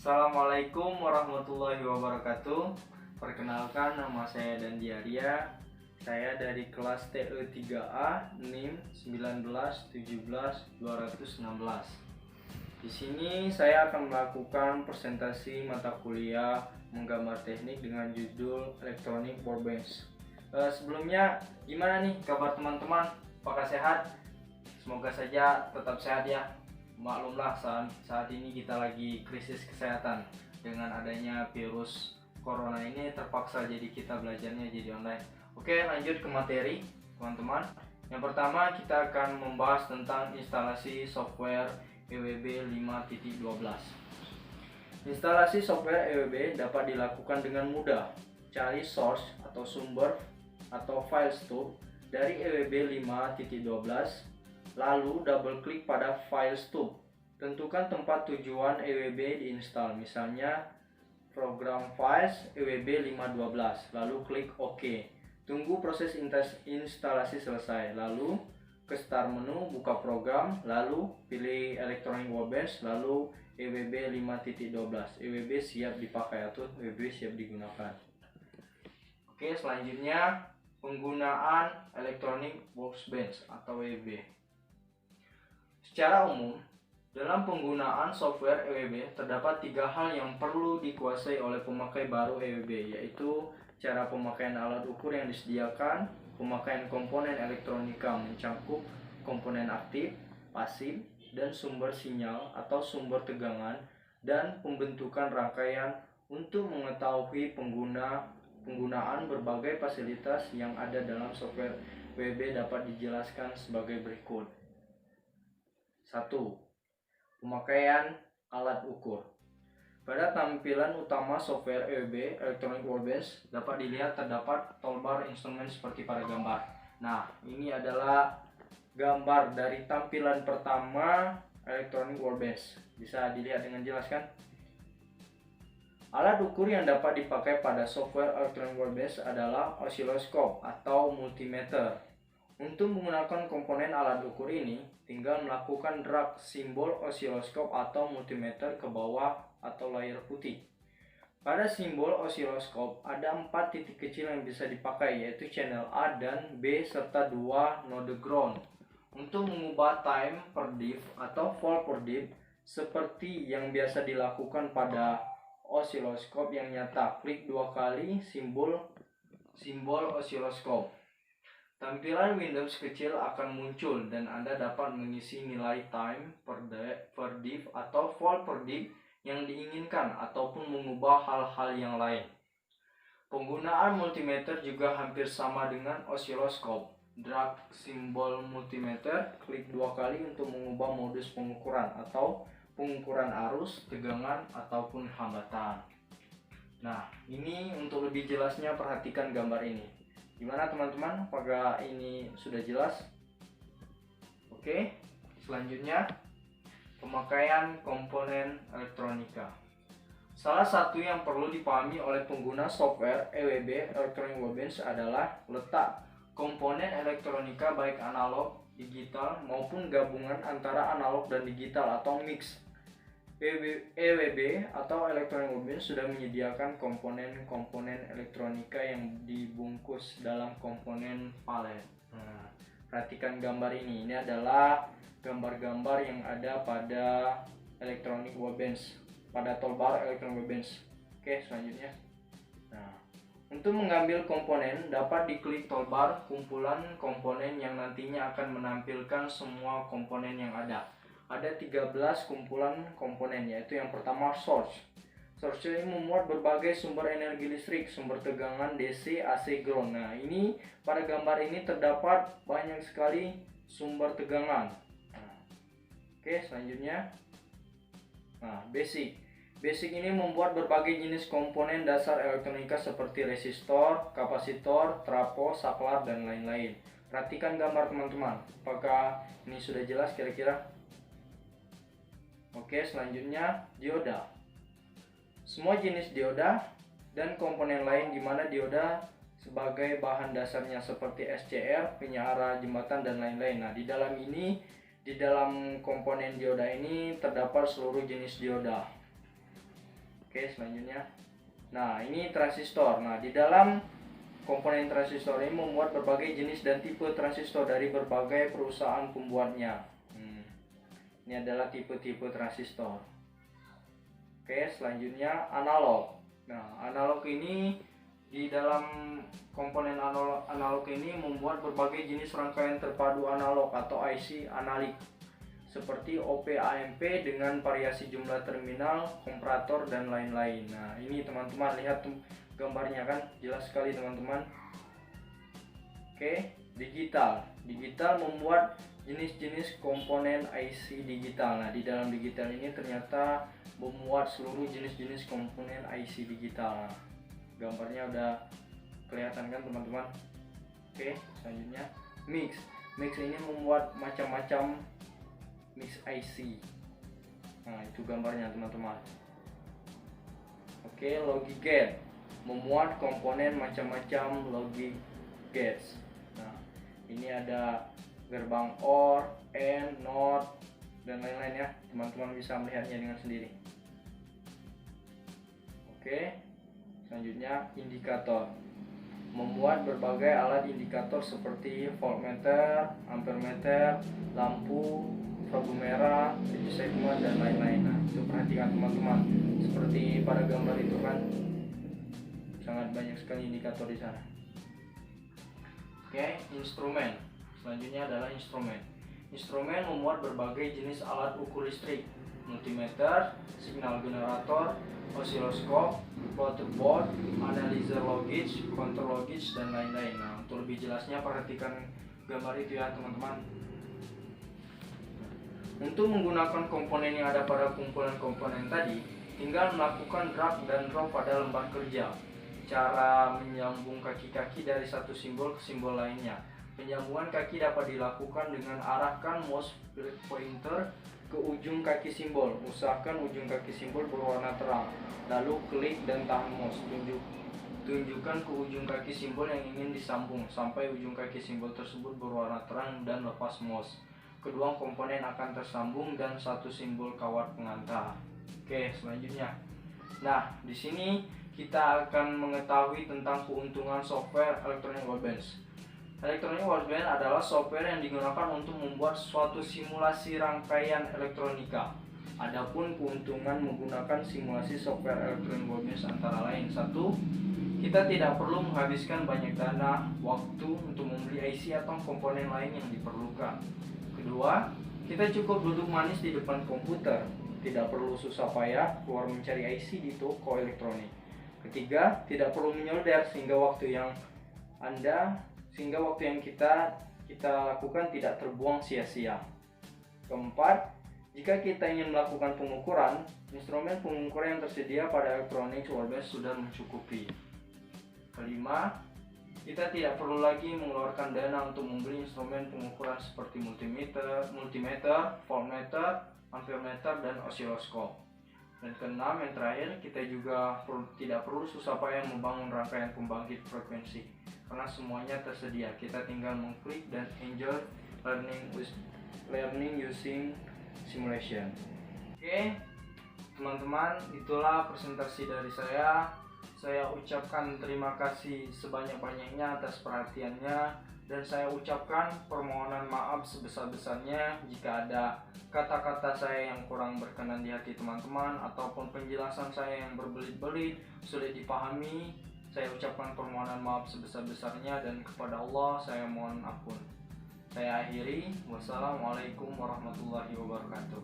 Assalamualaikum warahmatullahi wabarakatuh. Perkenalkan, nama saya Dandi Arya. Saya dari kelas TE3A NIM 1917216. Di sini saya akan melakukan presentasi mata kuliah menggambar teknik dengan judul Electronic Workbench. Sebelumnya, gimana nih kabar teman-teman? Apakah sehat? Semoga saja tetap sehat ya. Maklumlah saat ini kita lagi krisis kesehatan. Dengan adanya virus corona ini terpaksa jadi kita belajarnya jadi online. Oke, lanjut ke materi teman-teman. Yang pertama kita akan membahas tentang instalasi software EWB 5.12. Instalasi software EWB dapat dilakukan dengan mudah. Cari source atau sumber atau file stub dari EWB 5.12. Lalu double klik pada file stub. Tentukan tempat tujuan EWB diinstal, misalnya program files EWB 512. Lalu klik OK. Tunggu proses instalasi selesai. Lalu ke start menu, buka program, lalu pilih Electronic Workbench, lalu EWB 5.12. EWB siap dipakai atau EWB siap digunakan. Oke, selanjutnya penggunaan Electronic Workbench atau EWB. Secara umum, dalam penggunaan software EWB terdapat 3 hal yang perlu dikuasai oleh pemakai baru EWB, yaitu cara pemakaian alat ukur yang disediakan, pemakaian komponen elektronika mencakup komponen aktif, pasif, dan sumber sinyal atau sumber tegangan, dan pembentukan rangkaian untuk mengetahui penggunaan berbagai fasilitas yang ada dalam software EWB dapat dijelaskan sebagai berikut. 1. Pemakaian alat ukur. Pada tampilan utama software EWB Electronic Workbench dapat dilihat terdapat toolbar instrumen seperti pada gambar. Nah, ini adalah gambar dari tampilan pertama Electronic Workbench. Bisa dilihat dengan jelas kan? Alat ukur yang dapat dipakai pada software Electronic Workbench adalah oscilloscope atau multimeter. Untuk menggunakan komponen alat ukur ini, tinggal melakukan drag simbol oscilloscope atau multimeter ke bawah atau layar putih. Pada simbol oscilloscope ada 4 titik kecil yang bisa dipakai, yaitu channel A dan B serta 2 node ground. Untuk mengubah time per diff atau volt per diff seperti yang biasa dilakukan pada oscilloscope yang nyata, klik 2 kali simbol oscilloscope. Tampilan Windows kecil akan muncul dan Anda dapat mengisi nilai time per diff atau volt per diff yang diinginkan ataupun mengubah hal-hal yang lain. Penggunaan multimeter juga hampir sama dengan oscilloscope. Drag simbol multimeter, klik 2 kali untuk mengubah modus pengukuran atau pengukuran arus, tegangan, ataupun hambatan. Nah, ini untuk lebih jelasnya perhatikan gambar ini. Gimana teman-teman? Apakah ini sudah jelas? Oke, selanjutnya pemakaian komponen elektronika. Salah satu yang perlu dipahami oleh pengguna software EWB Electronic Workbench adalah letak komponen elektronika baik analog, digital maupun gabungan antara analog dan digital atau mix. EWB atau Electronic Workbench sudah menyediakan komponen-komponen elektronika yang dibungkus dalam komponen palet. Nah, perhatikan gambar ini. Ini adalah gambar-gambar yang ada pada Electronic Workbench, pada toolbar Electronic Workbench. Oke, selanjutnya. Nah, untuk mengambil komponen dapat diklik toolbar kumpulan komponen yang nantinya akan menampilkan semua komponen yang ada. Ada 13 kumpulan komponen, yaitu yang pertama source. Source ini memuat berbagai sumber energi listrik, sumber tegangan DC, AC, ground. Nah, ini pada gambar ini terdapat banyak sekali sumber tegangan. Oke, selanjutnya. Nah, basic. Basic ini membuat berbagai jenis komponen dasar elektronika seperti resistor, kapasitor, trafo, saklar, dan lain-lain. Perhatikan gambar teman-teman. Apakah ini sudah jelas kira-kira? Oke, selanjutnya dioda. Semua jenis dioda dan komponen lain di mana dioda sebagai bahan dasarnya seperti SCR, penyara jembatan, dan lain-lain. Nah, di dalam komponen dioda ini terdapat seluruh jenis dioda. Oke, selanjutnya. Nah, ini transistor. Nah, di dalam komponen transistor ini membuat berbagai jenis dan tipe transistor dari berbagai perusahaan pembuatnya. Ini adalah tipe-tipe transistor. Oke, selanjutnya analog. Nah, analog ini di dalam komponen analog ini membuat berbagai jenis rangkaian terpadu analog atau IC analog seperti OP-AMP dengan variasi jumlah terminal, komparator, dan lain-lain. Nah, ini teman-teman lihat gambarnya kan, jelas sekali teman-teman. Oke, digital. Digital membuat jenis-jenis komponen IC digital. Nah, di dalam digital ini ternyata membuat seluruh jenis-jenis komponen IC digital. Nah, gambarnya udah kelihatan kan teman-teman. Oke, selanjutnya mix. Mix ini membuat macam-macam mix IC. Nah, itu gambarnya teman-teman. Oke, logic gate memuat komponen macam-macam logic gates. Nah, ini ada gerbang OR, AND, NOT, dan lain-lain ya. Teman-teman bisa melihatnya dengan sendiri. Oke, selanjutnya indikator membuat berbagai alat indikator seperti voltmeter, ampermeter, lampu, lampu merah, tujuh segmen, dan lain-lain. Nah, itu perhatikan teman-teman, seperti pada gambar itu kan, sangat banyak sekali indikator di sana. Oke, instrumen. Selanjutnya adalah instrumen. Instrumen memuat berbagai jenis alat ukur listrik, multimeter, signal generator, osiloskop, Bluetooth board, analyzer logik, control logik, dan lain-lain. Nah, untuk lebih jelasnya perhatikan gambar itu ya teman-teman. Untuk menggunakan komponen yang ada pada kumpulan komponen tadi, tinggal melakukan drag dan drop pada lembar kerja. Cara menyambung kaki-kaki dari satu simbol ke simbol lainnya. Penyambungan kaki dapat dilakukan dengan arahkan mouse pointer ke ujung kaki simbol. Usahakan ujung kaki simbol berwarna terang. Lalu klik dan tahan mouse. Tunjukkan ke ujung kaki simbol yang ingin disambung sampai ujung kaki simbol tersebut berwarna terang dan lepas mouse. Kedua komponen akan tersambung dan satu simbol kawat pengantar. Oke, selanjutnya. Nah, di sini kita akan mengetahui tentang keuntungan software Electronic Workbench. Electronic Workbench adalah software yang digunakan untuk membuat suatu simulasi rangkaian elektronika. Adapun keuntungan menggunakan simulasi software Electronic Workbench antara lain: satu, kita tidak perlu menghabiskan banyak dana, waktu untuk membeli IC atau komponen lain yang diperlukan. Kedua, kita cukup duduk manis di depan komputer, tidak perlu susah payah keluar mencari IC di toko elektronik. Ketiga, tidak perlu menyolder sehingga waktu yang kita lakukan tidak terbuang sia-sia. Keempat, jika kita ingin melakukan pengukuran, instrumen pengukuran yang tersedia pada Electronic Workbench sudah mencukupi. Kelima, kita tidak perlu lagi mengeluarkan dana untuk membeli instrumen pengukuran seperti multimeter, voltmeter, ampermeter, dan osiloskop. Dan keenam, yang terakhir, kita juga tidak perlu susah payah membangun rangkaian pembangkit frekuensi, karena semuanya tersedia. Kita tinggal mengklik dan enjoy learning using simulation. Oke, teman-teman, itulah presentasi dari saya. Saya ucapkan terima kasih sebanyak-banyaknya atas perhatiannya, dan saya ucapkan permohonan maaf sebesar-besarnya jika ada kata-kata saya yang kurang berkenan di hati teman-teman ataupun penjelasan saya yang berbelit-belit sulit dipahami. Saya ucapkan permohonan maaf sebesar-besarnya, dan kepada Allah saya mohon ampun. Saya akhiri. Wassalamualaikum warahmatullahi wabarakatuh.